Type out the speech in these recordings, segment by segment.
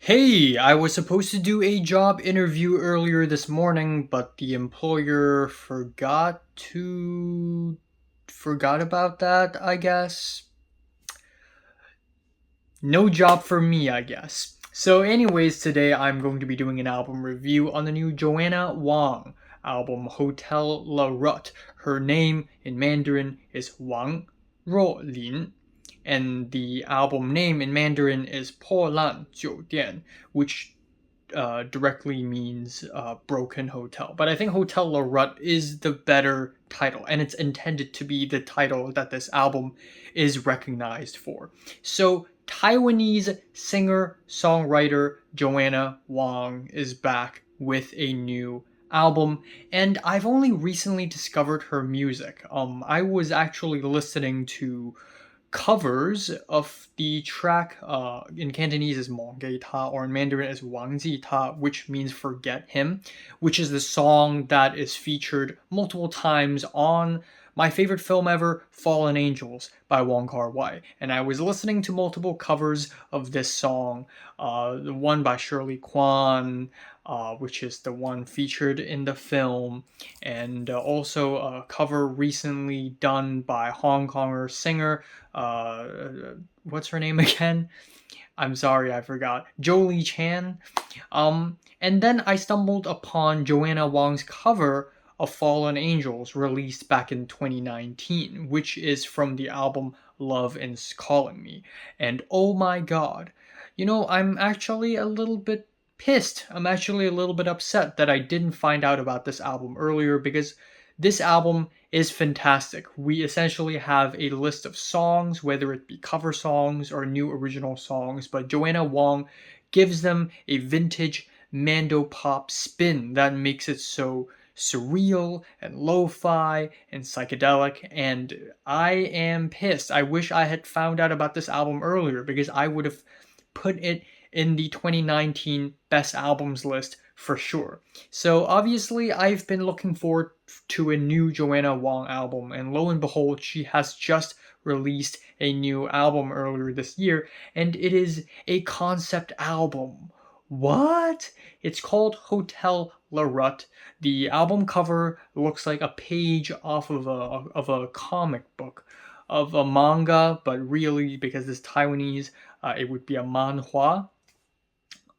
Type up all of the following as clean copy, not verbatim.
Hey, I was supposed to do a job interview earlier this morning, but the employer forgot about that, I guess. No job for me, I guess. So anyways, today I'm going to be doing an album review on the new Joanna Wang album Hotel La Rut. Her name in Mandarin is Wang Ruolin, and the album name in Mandarin is 破烂酒店, which directly means broken hotel. But I think Hotel La Rut is the better title, and it's intended to be the title that this album is recognized for. So, Taiwanese singer songwriter Joanna Wang is back with a new album, and I've only recently discovered her music. I was actually listening to covers of the track in Cantonese is 忘记他 or in Mandarin is 忘记他, which means forget him, which is the song that is featured multiple times on my favorite film ever, Fallen Angels by Wong Kar-wai. And I was listening to multiple covers of this song, the one by Shirley Kwan, which is the one featured in the film, and also a cover recently done by Hong Konger singer, what's her name again? I'm sorry, I forgot. Jolie Chan. And then I stumbled upon Joanna Wang's cover of Fallen Angels released back in 2019, which is from the album Love is Calling Me. And oh my god, I'm actually a little bit pissed. I'm actually a little bit upset that I didn't find out about this album earlier because this album is fantastic. We essentially have a list of songs, whether it be cover songs or new original songs, but Joanna Wang gives them a vintage Mando pop spin that makes it so surreal and lo-fi and psychedelic, and I am pissed. I wish I had found out about this album earlier because I would have put it in the 2019 best albums list for sure. So obviously I've been looking forward to a new Joanna Wang album, and lo and behold, she has just released a new album earlier this year, and it is a concept album. What? It's called Hotel La Rut. The album cover looks like a page off of a comic book, of a manga, but really, because it's Taiwanese, it would be a manhua.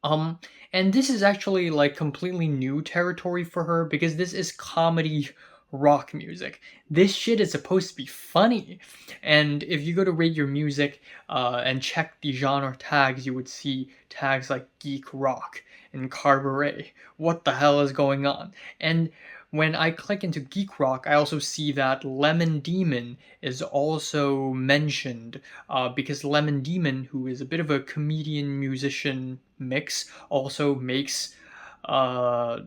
Um, and this is actually like completely new territory for her because this is comedy rock music. This shit is supposed to be funny. And if you go to rate your music and check the genre tags, you would see tags like Geek Rock and Cabaret. What the hell is going on? And when I click into Geek Rock, I also see that Lemon Demon is also mentioned because Lemon Demon, who is a bit of a comedian musician mix, also makes uh,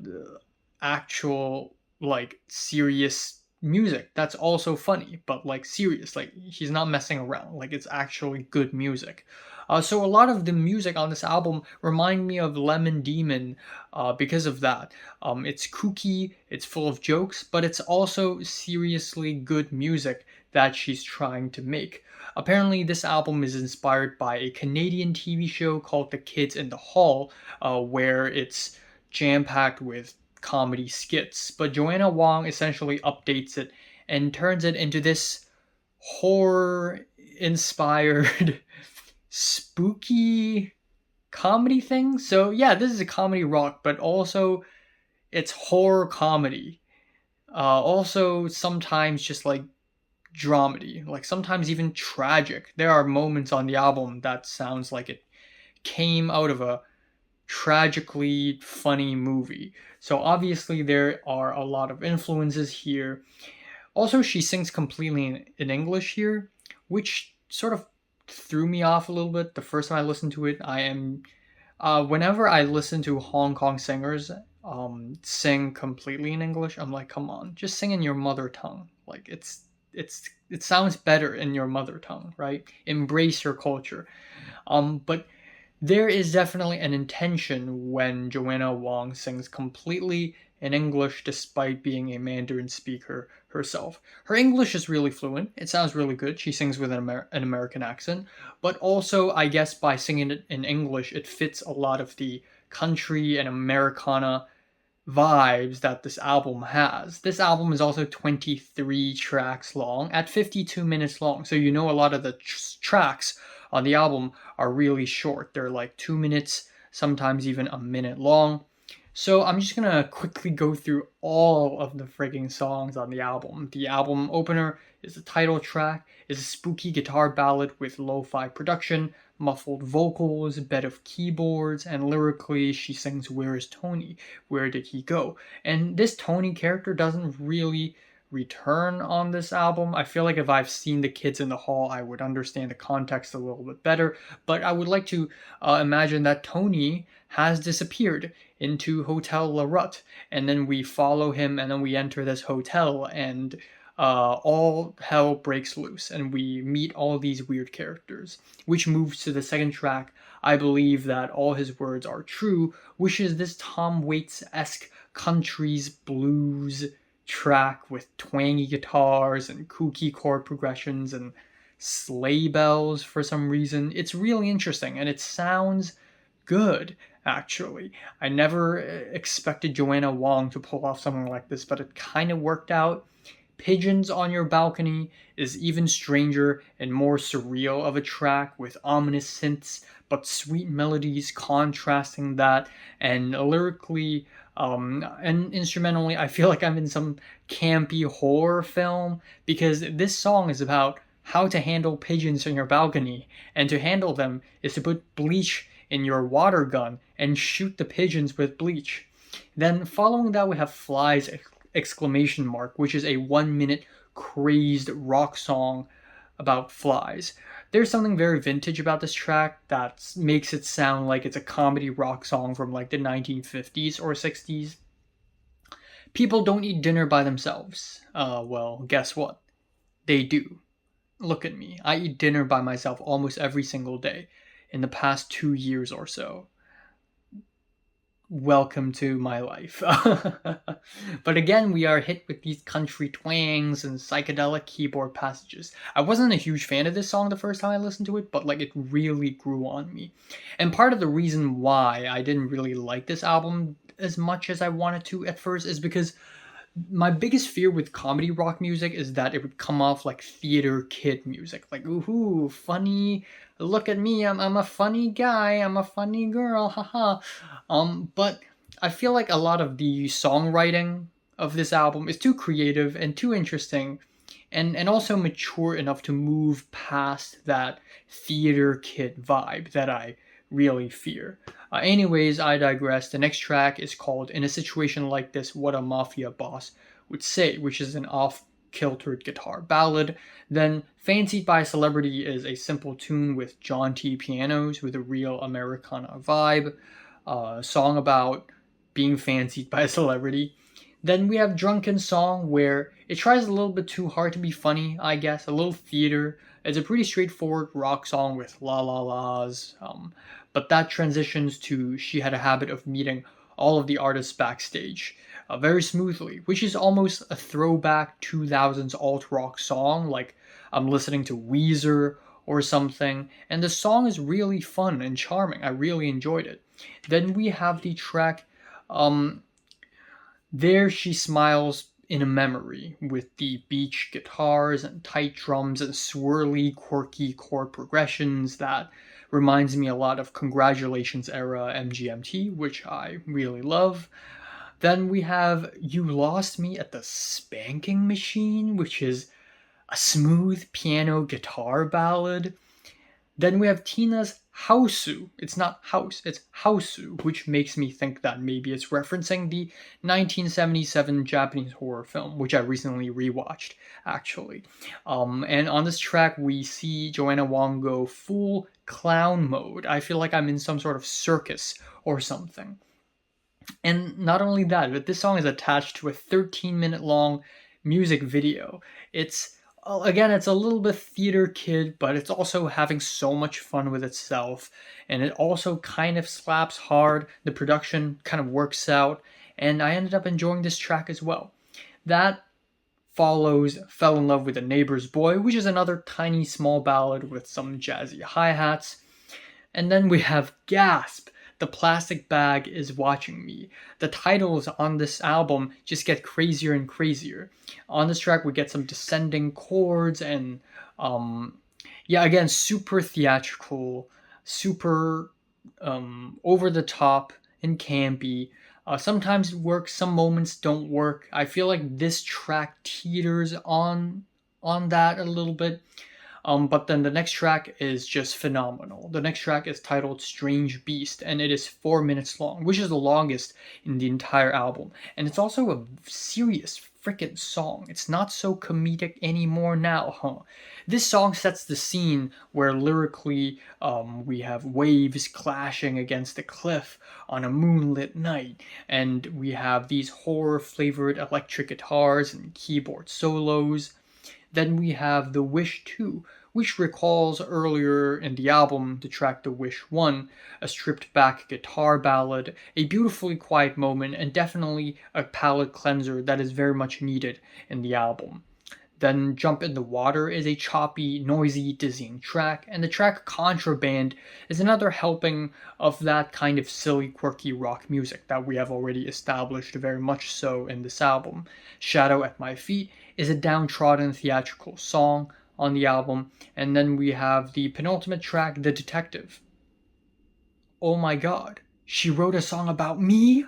actual like serious music that's also funny, but like serious. Like he's not messing around. Like it's actually good music. So a lot of the music on this album remind me of Lemon Demon because of that. It's kooky, it's full of jokes, but it's also seriously good music that she's trying to make. Apparently, this album is inspired by a Canadian TV show called The Kids in the Hall, where it's jam packed with comedy skits. But Joanna Wang essentially updates it and turns it into this horror inspired spooky comedy thing. So yeah, this is a comedy rock, but also it's horror comedy. Also sometimes just like dramedy, like sometimes even tragic. There are moments on the album that sounds like it came out of a tragically funny movie. So obviously there are a lot of influences here. Also, she sings completely in English here, which sort of threw me off a little bit the first time I listened to it. Whenever I listen to Hong Kong singers sing completely in English, I'm like, come on, just sing in your mother tongue. Like it sounds better in your mother tongue, right? Embrace your culture. But there is definitely an intention when Joanna Wang sings completely in English despite being a Mandarin speaker herself. Her English is really fluent. It sounds really good. She sings with an American accent, but also I guess by singing it in English, it fits a lot of the country and Americana vibes that this album has. This album is also 23 tracks long at 52 minutes long. So you know a lot of the tracks on the album are really short. They're like 2 minutes, sometimes even a minute long. So I'm just gonna quickly go through all of the frigging songs on the album. The album opener is the title track, is a spooky guitar ballad with lo-fi production, muffled vocals, bed of keyboards, and lyrically she sings "Where is Tony? Where did he go?" And this Tony character doesn't really return on this album. I feel like if I've seen The Kids in the Hall, I would understand the context a little bit better, but I would like to imagine that Tony has disappeared into Hotel La Rutte, and then we follow him, and then we enter this hotel, and all hell breaks loose, and we meet all these weird characters, which moves to the second track, I Believe That All His Words Are True, which is this Tom Waits-esque country's blues track with twangy guitars and kooky chord progressions and sleigh bells for some reason. It's really interesting, and it sounds good, actually. I never expected Joanna Wang to pull off something like this, but it kind of worked out. Pigeons on Your Balcony is even stranger and more surreal of a track with ominous synths but sweet melodies contrasting that, and lyrically and instrumentally I feel like I'm in some campy horror film, because this song is about how to handle pigeons on your balcony, and to handle them is to put bleach in your water gun and shoot the pigeons with bleach. Then following that we have Flies! Exclamation mark, which is a 1 minute crazed rock song about flies. There's something very vintage about this track that makes it sound like it's a comedy rock song from like the 1950s or 60s. People don't eat dinner by themselves. Well, guess what? They do. Look at me. I eat dinner by myself almost every single day in the past 2 years or so. Welcome to my life. But again, we are hit with these country twangs and psychedelic keyboard passages. I wasn't a huge fan of this song the first time I listened to it, but like it really grew on me. And part of the reason why I didn't really like this album as much as I wanted to at first is because my biggest fear with comedy rock music is that it would come off like theater kid music. Like, ooh, funny, look at me, I'm a funny guy, I'm a funny girl, haha. But I feel like a lot of the songwriting of this album is too creative and too interesting, and also mature enough to move past that theater kid vibe that I really fear. Anyways, I digress. The next track is called In a Situation Like This, What a Mafia Boss Would Say, which is an off-kiltered guitar ballad. Then Fancied by a Celebrity is a simple tune with jaunty pianos with a real Americana vibe. A song about being fancied by a celebrity. Then we have Drunken Song, where it tries a little bit too hard to be funny, I guess, a little theater. It's a pretty straightforward rock song with la la la's, but that transitions to She Had a Habit of Meeting all of the artists backstage very smoothly, which is almost a throwback 2000s alt-rock song, like I'm listening to Weezer or something, and the song is really fun and charming. I really enjoyed it. Then we have the track There She Smiles in a Memory, with the beach guitars and tight drums and swirly, quirky chord progressions that reminds me a lot of Congratulations era MGMT, which I really love. Then we have You Lost Me at the Spanking Machine, which is a smooth piano guitar ballad. Then we have Tina's Hausu. It's not house, it's Hausu, which makes me think that maybe it's referencing the 1977 Japanese horror film, which I recently rewatched, actually. And on this track, we see Joanna Wang go full clown mode. I feel like I'm in some sort of circus or something. And not only that, but this song is attached to a 13-minute long music video. It's a little bit theater kid, but it's also having so much fun with itself, and it also kind of slaps hard. The production kind of works out, and I ended up enjoying this track as well. That follows Fell in Love with a Neighbor's Boy, which is another tiny small ballad with some jazzy hi-hats. And then we have Gasp, The Plastic Bag is Watching Me. The titles on this album just get crazier and crazier. On this track, we get some descending chords and, again, super theatrical, super over the top and campy. Sometimes it works, some moments don't work. I feel like this track teeters on that a little bit. But then the next track is just phenomenal. The next track is titled Strange Beast, and it is 4 minutes long, which is the longest in the entire album. And it's also a serious freaking song. It's not so comedic anymore now, huh? This song sets the scene where lyrically we have waves clashing against a cliff on a moonlit night, and we have these horror-flavored electric guitars and keyboard solos. Then we have The Wish 2, which recalls earlier in the album the track The Wish 1, a stripped-back guitar ballad, a beautifully quiet moment, and definitely a palate cleanser that is very much needed in the album. Then Jump in the Water is a choppy, noisy, dizzying track, and the track Contraband is another helping of that kind of silly, quirky rock music that we have already established very much so in this album. Shadow at My Feet is a downtrodden theatrical song on the album, and then we have the penultimate track, The Detective. Oh my god, she wrote a song about me?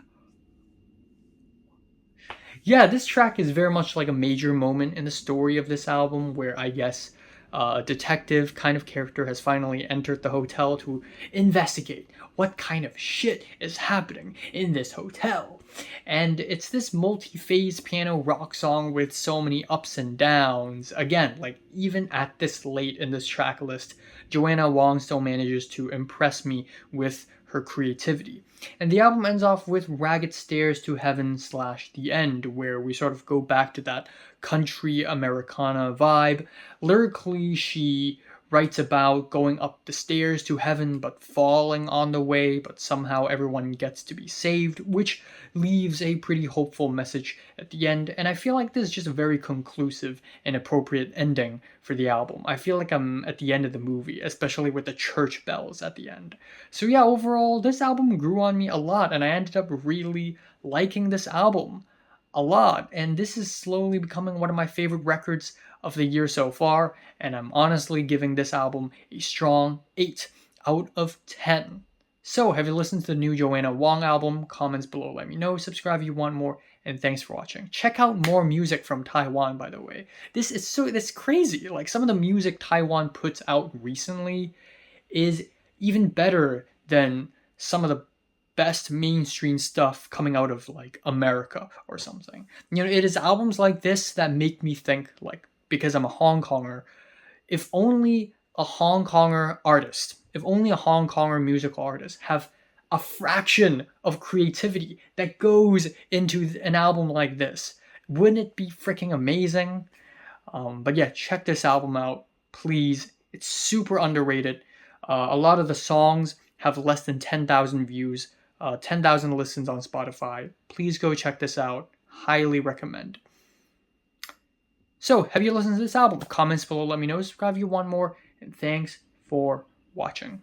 Yeah, this track is very much like a major moment in the story of this album where I guess a detective kind of character has finally entered the hotel to investigate what kind of shit is happening in this hotel. And it's this multi-phase piano rock song with so many ups and downs. Again, like even at this late in this track list, Joanna Wang still manages to impress me with her creativity. And the album ends off with Ragged Stairs to Heaven / The End, where we sort of go back to that country Americana vibe. Lyrically, she writes about going up the stairs to heaven but falling on the way, but somehow everyone gets to be saved, which leaves a pretty hopeful message at the end. And I feel like this is just a very conclusive and appropriate ending for the album. I feel like I'm at the end of the movie, especially with the church bells at the end. So yeah, overall, this album grew on me a lot, and I ended up really liking this album a lot, and this is slowly becoming one of my favorite records of the year so far, and I'm honestly giving this album a strong 8 out of 10. So, have you listened to the new Joanna Wang album? Comments below, let me know. Subscribe if you want more, and thanks for watching. Check out more music from Taiwan, by the way. This crazy. Like, some of the music Taiwan puts out recently is even better than some of the best mainstream stuff coming out of like America or something. You know, it is albums like this that make me think, like, because I'm a Hong Konger, if only a Hong Konger artist, if only a Hong Konger musical artist have a fraction of creativity that goes into an album like this, wouldn't it be freaking amazing? But yeah, check this album out, please. It's super underrated. A lot of the songs have less than 10,000 views, 10,000 listens on Spotify. Please go check this out. Highly recommend. So, have you listened to this album? Comments below, let me know. Subscribe if you want more. And thanks for watching.